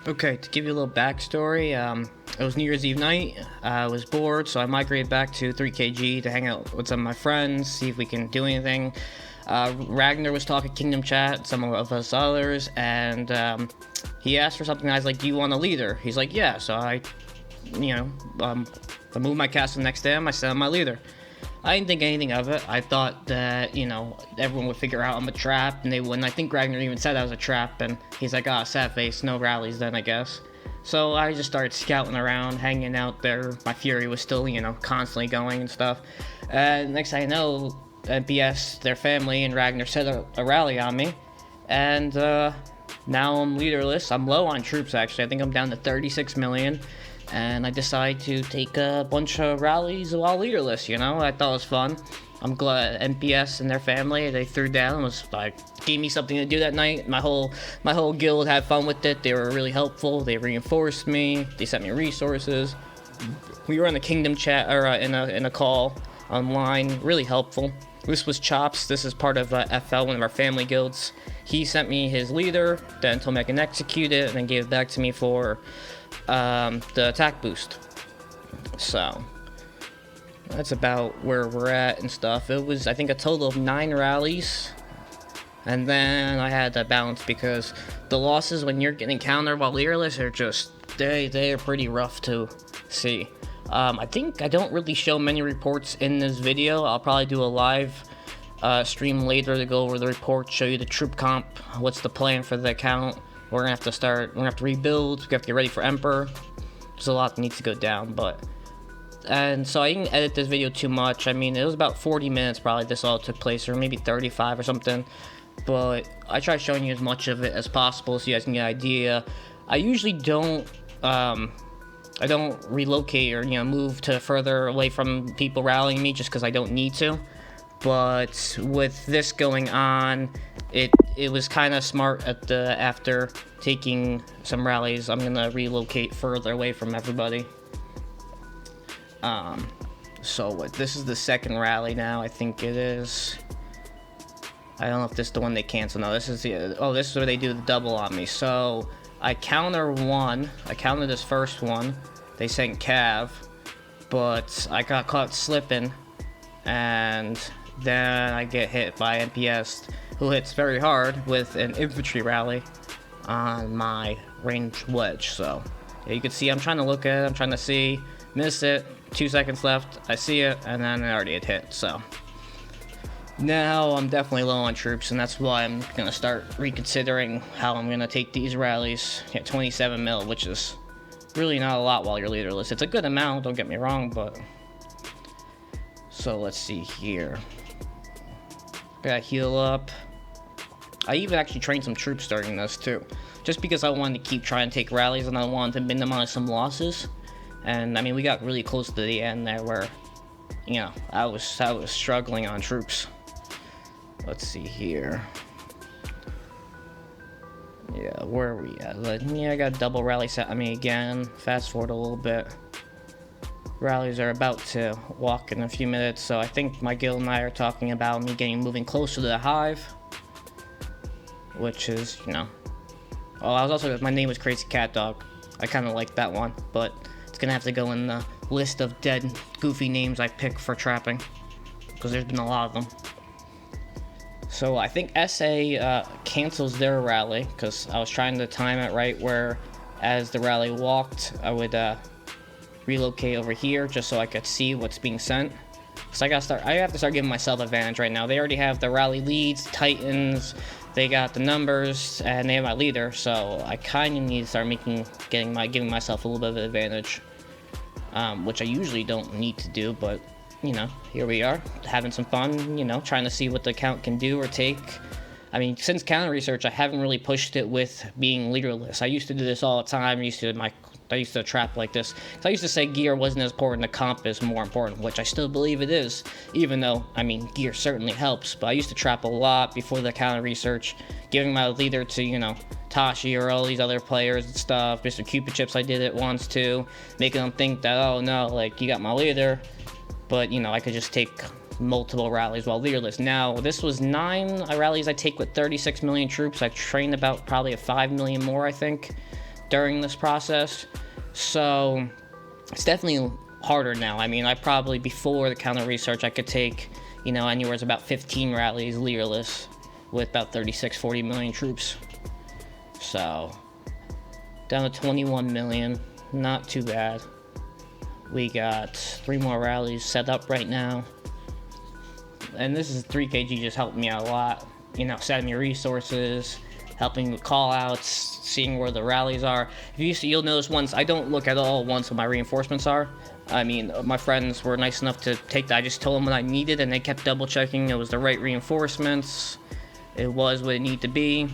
Okay, to give you a little backstory, it was New Year's Eve night. I was bored, so I migrated back to 3KG to hang out with some of my friends, see if we can do anything. Ragnar was talking Kingdom Chat, some of us others, and he asked for something. I was like, "Do you want a leader?" He's like, "Yeah." So I moved my castle next to him. I set him my leader. I didn't think anything of it. I thought that, everyone would figure out I'm a trap, and they wouldn't. I think Ragnar even said I was a trap, and he's like, sad face, no rallies then, I guess. So I just started scouting around, hanging out there. My fury was still, constantly going and stuff. And next thing I know, NPS, their family, and Ragnar set a rally on me. And now I'm leaderless. I'm low on troops, actually. I think I'm down to 36 million. And I decided to take a bunch of rallies while leaderless, I thought it was fun. I'm glad NPS and their family, they threw down and was like, gave me something to do that night. My whole guild had fun with it. They were really helpful. They reinforced me. They sent me resources. We were on the Kingdom Chat, or in a call online, really helpful. This was Chops. This is part of FL, one of our family guilds. He sent me his leader, then told me I can execute it, and then gave it back to me for the attack boost. So that's about where we're at and stuff. It was, I think, a total of 9 rallies, and then I had to balance because the losses when you're getting countered while leaderless are just they are pretty rough to see. I think I don't really show many reports in this video. I'll probably do a live stream later to go over the report, show you the troop comp, what's the plan for the account. We're gonna have to rebuild, we have to get ready for Emperor. There's a lot that needs to go down, and so I didn't edit this video too much. I mean, it was about 40 minutes probably this all took place, or maybe 35 or something. But I tried showing you as much of it as possible so you guys can get an idea. I usually don't relocate or move to further away from people rallying me just because I don't need to. But with this going on, it was kind of smart after taking some rallies. I'm gonna relocate further away from everybody. This is the second rally now. I think it is. I don't know if this is the one they cancel. No, this is this is where they do the double on me. So I counter one. I countered this first one. They sent Cav, but I got caught slipping, and then I get hit by NPS, who hits very hard with an infantry rally on my ranged wedge. So yeah, you can see I'm trying to look at it, I'm trying to see, miss it, 2 seconds left, I see it, and then I already had hit. So now I'm definitely low on troops, and that's why I'm gonna start reconsidering how I'm gonna take these rallies. 27 mil, which is really not a lot while you're leaderless. It's a good amount, don't get me wrong, but so let's see here. Gotta heal up. I even actually trained some troops during this too, just because I wanted to keep trying to take rallies and I wanted to minimize some losses. And I mean, we got really close to the end there where, I was struggling on troops. Let's see here. Yeah, where are we at? I got a double rally set on me again. Fast forward a little bit. Rallies are about to walk in a few minutes, so I think my guild and I are talking about me moving closer to the hive, which is, I was also, my name was Crazy Cat Dog. I kind of like that one, but it's gonna have to go in the list of dead, goofy names I pick for trapping, because there's been a lot of them. So I think SA cancels their rally, because I was trying to time it right where, as the rally walked, I would relocate over here just so I could see what's being sent. So I have to start giving myself advantage right now. They already have the rally leads, Titans, they got the numbers, and they have my leader. So I kind of need to start giving myself a little bit of an advantage, which I usually don't need to do. But here we are, having some fun. Trying to see what the account can do or take. I mean, since counter research, I haven't really pushed it with being leaderless. I used to do this all the time. I used to trap like this. I used to say gear wasn't as important, the comp is more important, which I still believe it is, even though, I mean, gear certainly helps. But I used to trap a lot before the counter research, giving my leader to, Tashi or all these other players and stuff. Mr. Cupid Chips, I did it once too, making them think that, oh no, like, you got my leader. But, I could just take multiple rallies while leaderless. Now, this was 9 rallies I take with 36 million troops. I've trained about probably a 5 million more, I think, during this process. So it's definitely harder now. I mean, I probably, before the counter research, I could take, anywhere about 15 rallies leaderless with about 40 million troops. So down to 21 million, not too bad. We got 3 more rallies set up right now. And this is 3KG just helped me out a lot. Setting me resources, helping with call-outs, seeing where the rallies are. You'll notice once, I don't look at all once what my reinforcements are. I mean, my friends were nice enough to take that. I just told them what I needed, and they kept double-checking it was the right reinforcements. It was what it needed to be.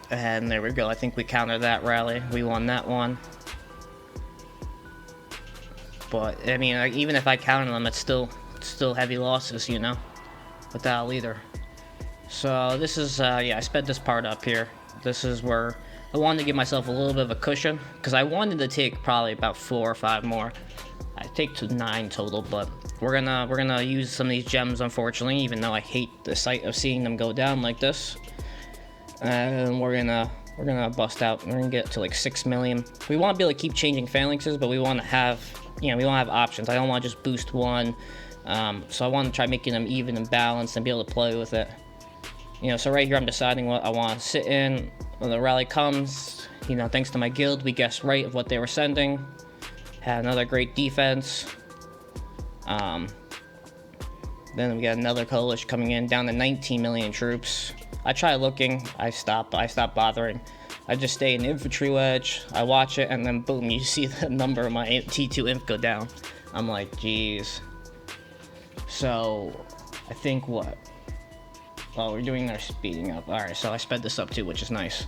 And there we go. I think we countered that rally. We won that one. But, I mean, even if I counter them, it's still heavy losses, without a leader. So this is, I sped this part up here. This is where I wanted to give myself a little bit of a cushion, because I wanted to take probably about 4 or 5 more. I take to 9 total, but we're gonna use some of these gems, unfortunately, even though I hate the sight of seeing them go down like this. And we're gonna bust out. We're gonna get to like 6 million. We want to be able to keep changing phalanxes, but we want to have, we want to have options. I don't want to just boost one. So I want to try making them even and balanced and be able to play with it. So right here I'm deciding what I want to sit in. When the rally comes, thanks to my guild, we guessed right of what they were sending. Had another great defense. Then we got another coalition coming in, down to 19 million troops. I try looking, I stop bothering. I just stay in the infantry wedge, I watch it, and then boom, you see the number of my T2 inf go down. I'm like, geez. So, I think what? Oh, we're doing our speeding up. Alright, so I sped this up too, which is nice.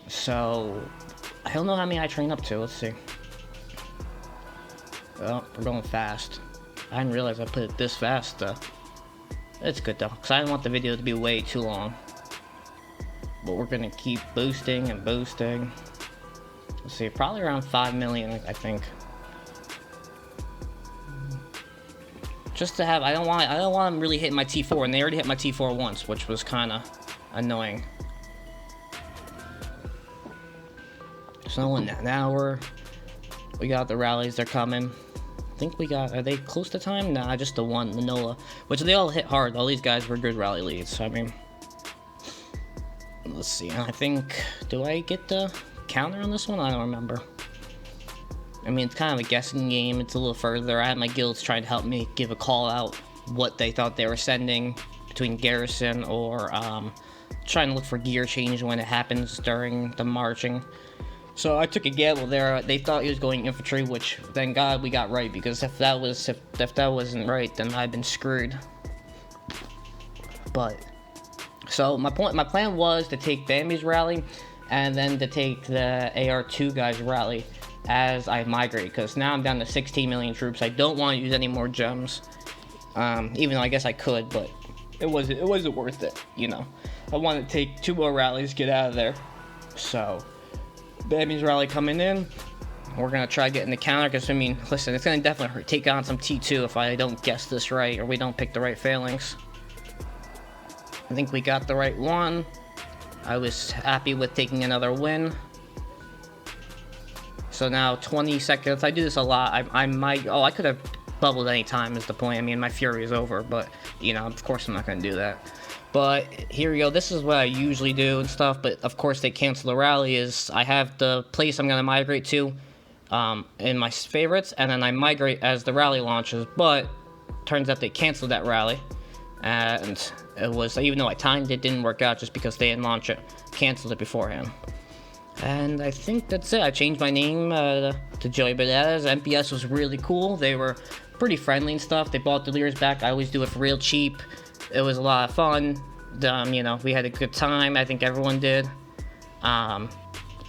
So, I don't know how many I train up to. Let's see. Oh, we're going fast. I didn't realize I put it this fast. It's good though, because I didn't want the video to be way too long. But we're going to keep boosting and boosting. Let's see, probably around 5 million, I think. Just to have, I don't want them really hitting my T4, and they already hit my T4 once, which was kind of annoying. So now we got the rallies, they're coming. I think we got, are they close to time? Nah, just the one, the NOLA, which they all hit hard. All these guys were good rally leads, so I mean, let's see. I think, do I get the counter on this one? I don't remember. I mean, it's kind of a guessing game. It's a little further. I had my guilds trying to help me give a call out what they thought they were sending between garrison or trying to look for gear change when it happens during the marching. So I took a gamble there. They thought he was going infantry, which thank God we got right, because if that wasn't right, then I'd been screwed. But so my plan was to take Bambi's rally and then to take the AR2 guys rally as I migrate, because now I'm down to 16 million troops. I don't want to use any more gems, even though I guess I could, but it wasn't worth it, I want to take 2 more rallies, get out of there. So Bambi's rally coming in. We're gonna try getting the counter, because I mean, listen, it's gonna definitely take on some T2 if I don't guess this right or we don't pick the right phalanx. I think we got the right one. I was happy with taking another win. So now 20 seconds. I do this a lot. I might. Oh, I could have bubbled any time is the point. I mean, my fury is over, but of course I'm not gonna do that. But here we go. This is what I usually do and stuff. But of course they cancel the rally. Is I have the place I'm gonna migrate to in my favorites, and then I migrate as the rally launches. But turns out they canceled that rally, and it was, even though I timed it, didn't work out just because they didn't launch it, canceled it beforehand. And I think that's it. I changed my name to Joey Bananas. MPS was really cool. They were pretty friendly and stuff. They bought the leaders back. I always do it for real cheap. It was a lot of fun. We had a good time. I think everyone did. Yeah,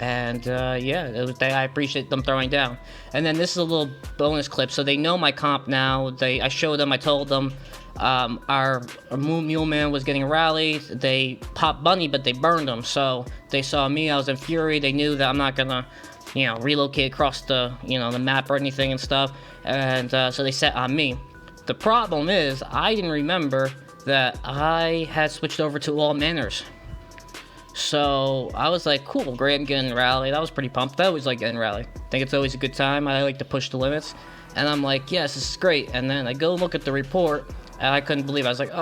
I appreciate them throwing down. And then this is a little bonus clip. So they know my comp now. I showed them. I told them our mule man was getting rallied. They popped Bunny, but they burned him. So they saw me. I was in fury. They knew that I'm not gonna, relocate across the, the map or anything and stuff. And so they set on me. The problem is I didn't remember that I had switched over to all manners. So I was like, cool, great, I'm getting rally. That was pretty pumped. I always like getting rally. I think it's always a good time. I like to push the limits. And I'm like, yes, this is great. And then I go look at the report, and I couldn't believe it. I was like,